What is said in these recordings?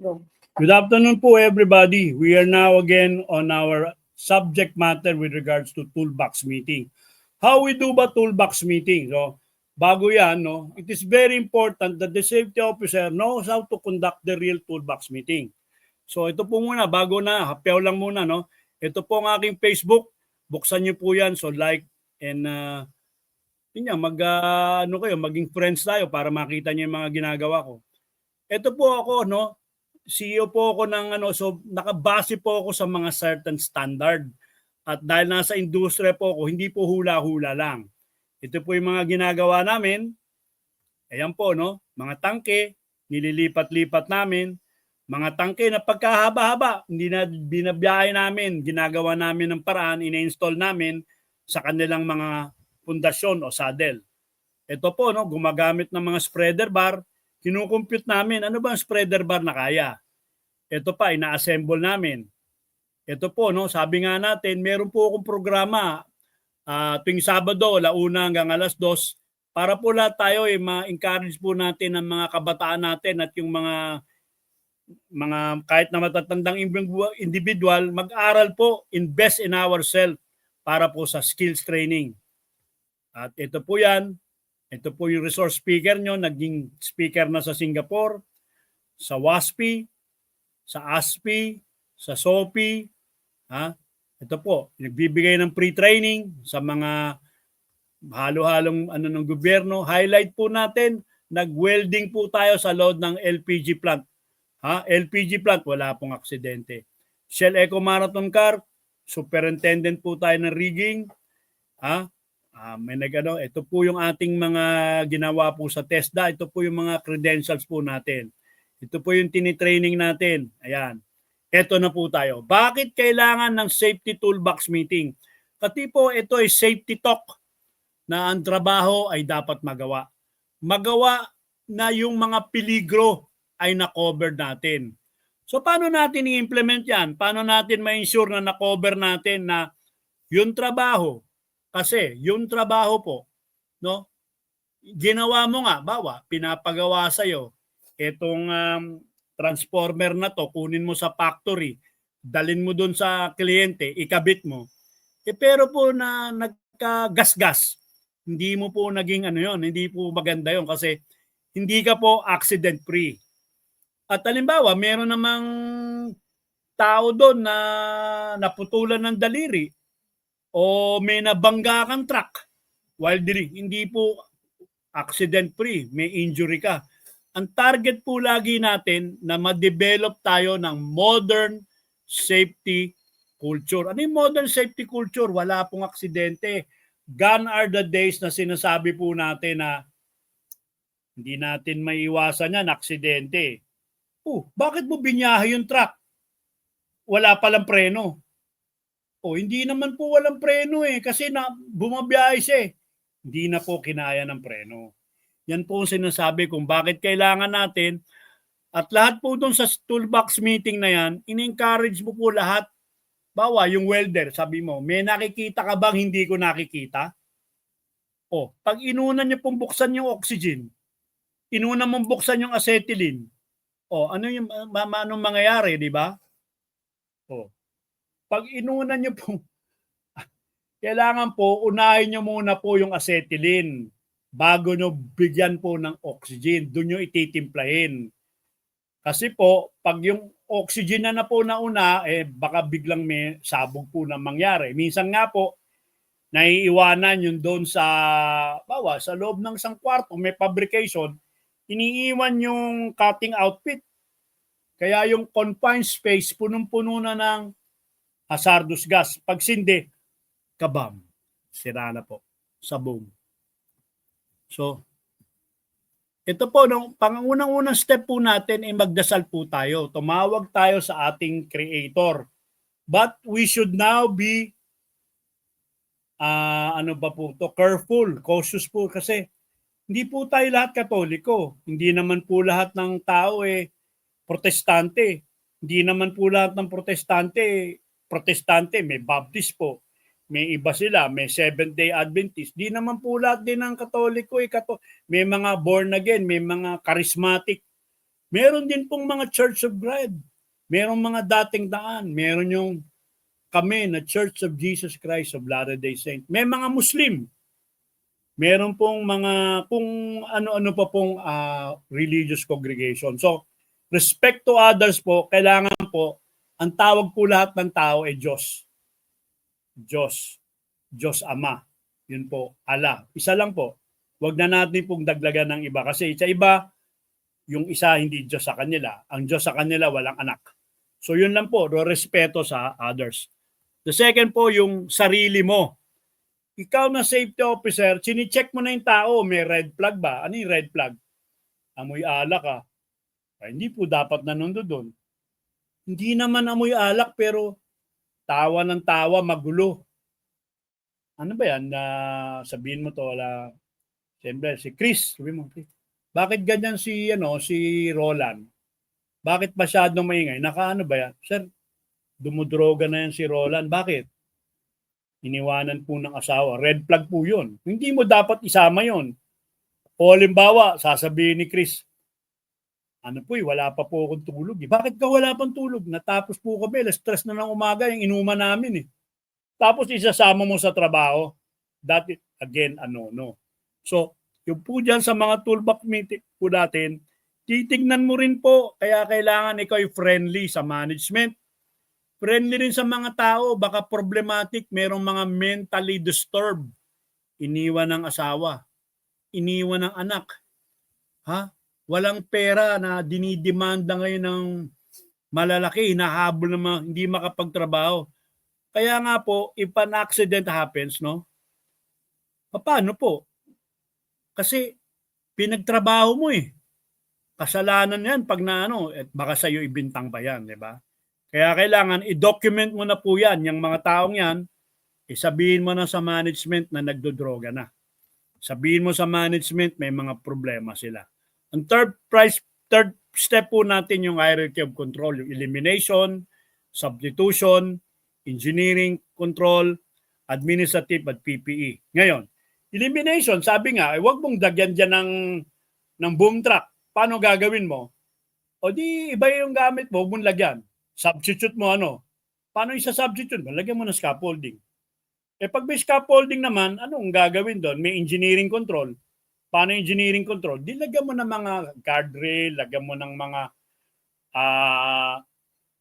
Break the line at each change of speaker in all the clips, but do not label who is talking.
Go.
Good afternoon po everybody. We are now again on our subject matter with regards to toolbox meeting. How we do ba toolbox meeting? So, bago yan, no, it is very important that the safety officer knows how to conduct the real toolbox meeting. So ito po muna, bago na, hapyaw lang muna, no? Ito po ang aking Facebook. Buksan niyo po yan. So like and yun yan, maging friends tayo para makita niyo yung mga ginagawa ko. Ito po ako, no? CEO po ako ng so nakabase po ako sa mga certain standard. At dahil nasa industriya po ako, hindi po hula-hula lang. Ito po yung mga ginagawa namin. Ayan po, no? Mga tangke, nililipat-lipat namin. Mga tangke na pagkahaba-haba, hindi na binabiyahe namin, ginagawa namin ng paraan, ina-install namin sa kanilang mga pundasyon o saddle. Ito po, no, gumagamit ng mga spreader bar, kinukompute namin, ano ba ang spreader bar na kaya? Ito pa, ina-assemble namin. Ito po, no, sabi nga natin, meron po akong programa tuwing Sabado, 1:00 hanggang 2:00, para po lahat tayo ma-encourage po natin ang mga kabataan natin at yung mga kahit na matatandang individual, mag-aral po, invest in ourselves para po sa skills training. At ito po yan, ito po yung resource speaker nyo, naging speaker na sa Singapore, sa WASPI, sa ASPI, sa SOPI. Ito po, nagbibigay ng pre-training sa mga halo-halong ng gobyerno. Highlight po natin, nag-welding po tayo sa loob ng LPG plant. LPG plant, wala pong aksidente. Shell Eco Marathon Car, superintendent po tayo ng rigging. Ito po yung ating mga ginawa po sa TESDA. Ito po yung mga credentials po natin. Ito po yung tinitraining natin. Ayan. Ito na po tayo. Bakit kailangan ng safety toolbox meeting? Kasi po ito ay safety talk na ang trabaho ay dapat magawa. Magawa na yung mga peligro ay na-cover natin. So paano natin i-implement yan? Paano natin ma-ensure na na-cover natin na yung trabaho? Kasi yung trabaho po, no? Ginawa mo nga, pinapagawa sa'yo itong transformer na to, kunin mo sa factory, dalin mo doon sa kliyente, ikabit mo. Pero po na nagkagasgas, hindi mo po naging hindi po maganda yon kasi hindi ka po accident free. At halimbawa, meron namang tao doon na naputulan ng daliri o may nabangga kang truck while hindi po accident free, may injury ka. Ang target po lagi natin na ma-develop tayo ng modern safety culture. Ano yung modern safety culture? Wala pong aksidente. Gone are the days na sinasabi po natin na hindi natin maiwasan yan, aksidente. Bakit mo binyahe yung truck? Wala palang preno. Hindi naman po walang preno kasi bumabiyahe siya Hindi na po kinaya ng preno. Yan po ang sinasabi kung bakit kailangan natin at lahat po doon sa toolbox meeting na yan, in-encourage mo po lahat. Yung welder, sabi mo, may nakikita ka bang hindi ko nakikita? Pag inuna niyo pong buksan yung oxygen, inuna mong buksan yung acetylene, anong mangyayari, di ba? Pag inuna niyo po, kailangan po, unahin niyo muna po yung acetylene bago nyo bigyan po ng oxygen. Doon nyo ititimplahin. Kasi po, pag yung oxygen na po nauna, baka biglang may sabog po na mangyari. Minsan nga po, naiiwanan yun doon sa loob ng isang kwarto, may fabrication, iniiwan yung cutting outfit. Kaya yung confined space, punong-puno na ng hazardous gas. Pag sindi, kabam, sira na po, sabog. So, ito po, pangunang-unang step po natin ay magdasal po tayo. Tumawag tayo sa ating Creator. But we should now be careful, cautious po kasi hindi po tayo lahat Katoliko. Hindi naman po lahat ng tao protestante. Hindi naman po lahat ng protestante, may Baptist po. May iba sila, may Seventh-day Adventist. Di naman po lahat din ng Katoliko. May mga born again, may mga charismatic. Meron din pong mga Church of God. Meron mga dating daan. Meron yung kami na Church of Jesus Christ of Latter-day Saints. May mga Muslim. Meron pong mga kung ano-ano pa pong religious congregation. So, respect to others po, kailangan po, ang tawag po lahat ng tao ay Diyos. Diyos. Diyos Ama. Yun po, Allah. Isa lang po. Huwag na natin pong daglagan ng iba. Kasi sa iba, yung isa hindi Diyos sa kanila. Ang Diyos sa kanila, walang anak. So yun lang po, respeto sa others. The second po, yung sarili mo. Ikaw na safety officer, chine-check mo na yung tao, may red flag ba? Ano yung red flag? Amoy alak ka. Ay, hindi po dapat nanundo doon. Hindi naman amoy alak pero tawa ng tawa, magulo. Ano ba yan? Sabihin mo to, wala. Siyempre, si Chris. Sabihin mo, bakit ganyan si Roland? Bakit masyadong maingay? Nakaano ba yan? Sir, dumudroga na yan si Roland. Bakit? Iniwanan po ng asawa. Red flag po yun. Hindi mo dapat isama yun. O halimbawa, sasabihin ni Chris, ano po wala pa po akong tulog. Bakit ka wala pang tulog? Natapos po kami, stress na ng umaga, yung inuman namin . Tapos isasama mo sa trabaho. That again, no. So, yung po dyan sa mga toolbox meeting po natin, titignan mo rin po, kaya kailangan ikaw ay friendly sa management. Friendly rin sa mga tao, baka problematic, merong mga mentally disturbed. Iniwan ng asawa, iniwan ng anak. Walang pera na dinidemanda ngayon ng malalaki, hinahabol ng mga hindi makapagtrabaho. Kaya nga po, if an accident happens, no? Paano po? Kasi pinagtrabaho mo . Kasalanan yan pag at baka sa'yo ibintang pa yan, di ba? Kaya kailangan i-document mo na po yan, yung mga taong yan, isabihin mo na sa management na nagdodroga na. Sabihin mo sa management may mga problema sila. Ang third step po natin yung hierarchy of control, yung elimination, substitution, engineering control, administrative at PPE. Ngayon, elimination, sabi nga, huwag mong dagyan dyan ng boom truck. Paano gagawin mo? O di iba yung gamit mo, huwag mong lagyan. Substitute mo Paano isa-substitute mo? Lagyan mo ng scaffolding. Pag may scaffolding naman, anong gagawin doon? May engineering control. Paano engineering control? Di lagyan mo ng mga guardrail, lagyan mo ng mga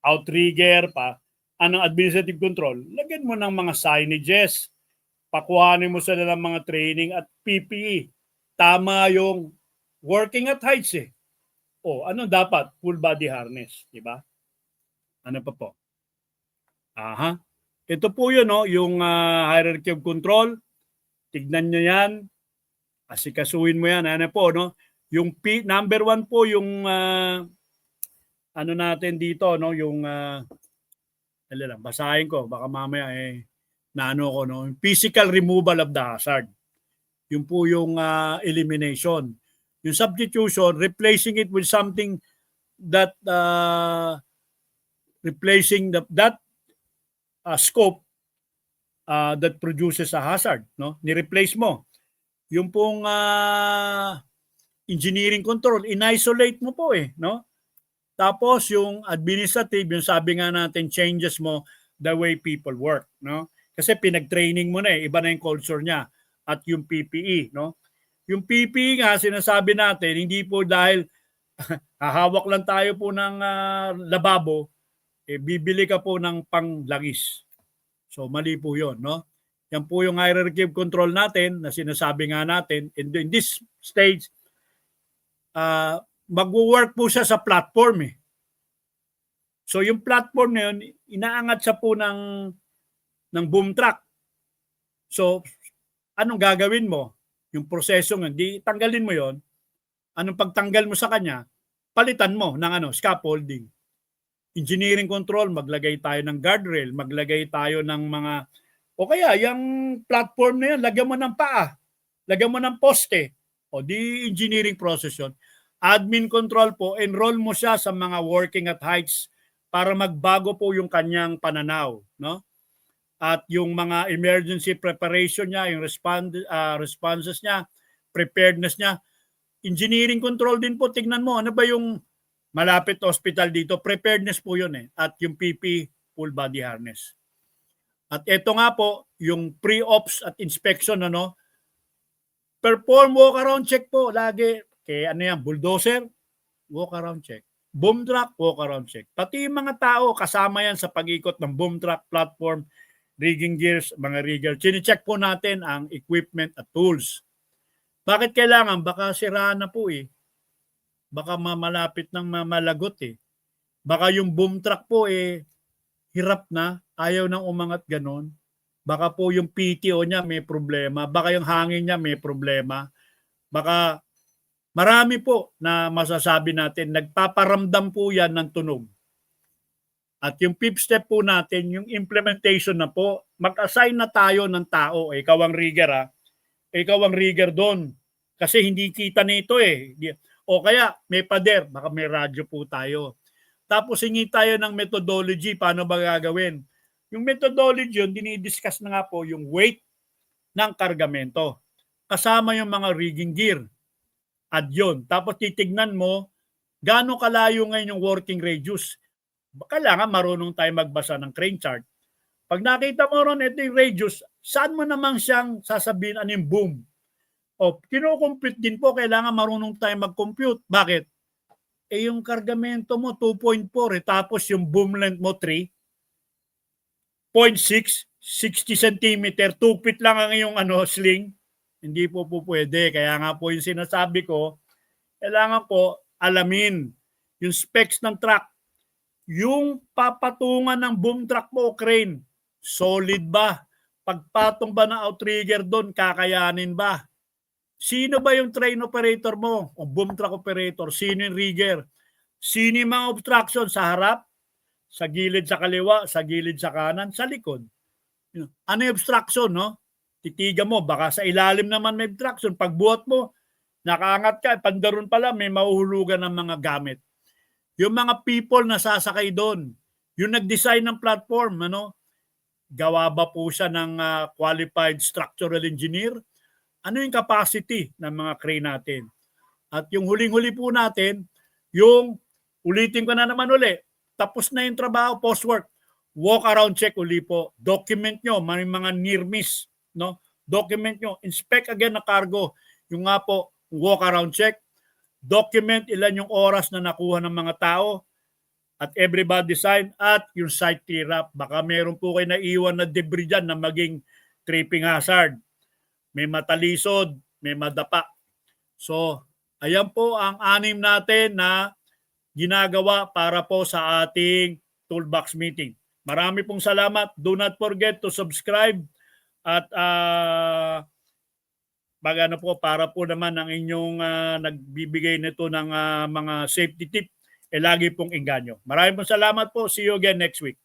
outrigger, administrative control. Lagyan mo ng mga signages. Pakuhanin mo sila ng mga training at PPE. Tama yung working at heights . Ano dapat? Full body harness, di ba? Ano pa po? Ito po yun, yung hierarchy of control. Tignan nyo yan. Asikasuhin mo yan. Ano po, no? Yung number 1 po, yung ano natin dito, no? Yung basahin ko. Baka mamaya yung physical removal of the hazard. Yung po yung elimination. Yung substitution, replacing it with something that replacing that scope that produces a hazard, no? Ni-replace mo. Yung pong engineering control, in-isolate mo po no? Tapos yung administrative, yung sabi nga natin, changes mo the way people work, no? Kasi pinag-training mo na iba na yung culture niya. At yung PPE, no? Yung PPE nga, sinasabi natin, hindi po dahil hahawak lang tayo po ng lababo, bibili ka po ng panglangis. So mali po yun, no? Yan po yung hierarchy of control natin na sinasabi nga natin. In this stage, mag-work po siya sa platform . So yung platform na yun, inaangat siya po ng boom truck. So anong gagawin mo? Yung proseso nga, di tanggalin mo yon. Anong pagtanggal mo sa kanya? Palitan mo ng scaffolding. Engineering control, maglagay tayo ng guardrail, maglagay tayo ng mga, o kaya yung platform na yan, lagyan mo ng paa, lagyan mo ng poste, o di engineering process yun. Admin control po, enroll mo siya sa mga working at heights para magbago po yung kanyang pananaw, no? At yung mga emergency preparation niya, yung responses niya, preparedness niya. Engineering control din po, tignan mo, ano ba yung malapit hospital dito, preparedness po yun at yung PP, full body harness. At ito nga po, yung pre-ops at inspection, perform walk-around check po lagi. Kaya bulldozer, walk-around check. Boom truck, walk-around check. Pati yung mga tao, kasama yan sa pag-ikot ng boom truck, platform, rigging gears, mga rigger. Chine-check po natin ang equipment at tools. Bakit kailangan? Baka siraan na po Baka malapit ng mamalagot Baka yung boom truck po hirap na, ayaw nang umangat ganon. Baka po yung PTO niya may problema. Baka yung hangin niya may problema. Baka marami po na masasabi natin, nagpaparamdam po yan ng tunog. At yung fifth step po natin, yung implementation na po, mag-assign na tayo ng tao. Ikaw ang rigger Ikaw ang rigger doon. Kasi hindi kita nito O kaya may pader, baka may radyo po tayo. Tapos hingi tayo ng methodology, paano ba gagawin? Yung methodology yun, dinidiscuss na nga po yung weight ng kargamento. Kasama yung mga rigging gear. At yun. Tapos titignan mo, gaano kalayo ngayon yung working radius. Kailangan marunong tayo magbasa ng crane chart. Pag nakita mo ron ito yung radius, saan mo namang siyang sasabihin ano yung boom? O, kino-compute din po, kailangan marunong tayo mag-compute. Bakit? Yung kargamento mo 2.4 tapos yung boom length mo 3.6, 60 cm, 2 feet lang ang iyong sling. Hindi po pwede. Kaya nga po yung sinasabi ko, kailangan po alamin yung specs ng truck. Yung papatungan ng boom truck mo o crane, solid ba? Pagpatong ba ng outrigger doon, kakayanin ba? Sino ba yung train operator mo o boom truck operator? Sino yung rigger? Sino yung mga obstruction sa harap, sa gilid sa kaliwa, sa gilid sa kanan, sa likod? Ano yung obstruction, Titigan mo, baka sa ilalim naman may obstruction. Pagbuhat mo, nakaangat ka, pandaron pala, may mahuhulugan ng mga gamit. Yung mga people na sasakay doon, yung nag-design ng platform, gawa ba po siya ng qualified structural engineer? Ano yung capacity ng mga crane natin? At yung huling-huli po natin, yung ulitin ko na naman tapos na yung trabaho, post-work, walk-around check uli po. Document nyo, may mga near miss. Document nyo, inspect again na cargo. Yung nga po, walk-around check. Document ilan yung oras na nakuha ng mga tao at everybody sign at yung site clear up. Baka meron po kayo naiwan na debris dyan na maging tripping hazard. May matalisod, may madapa. So, ayan po ang 6 natin na ginagawa para po sa ating toolbox meeting. Marami pong salamat. Do not forget to subscribe at para po naman ang inyong nagbibigay nito ng mga safety tip lagi pong engganyo. Maraming pong salamat po. See you again next week.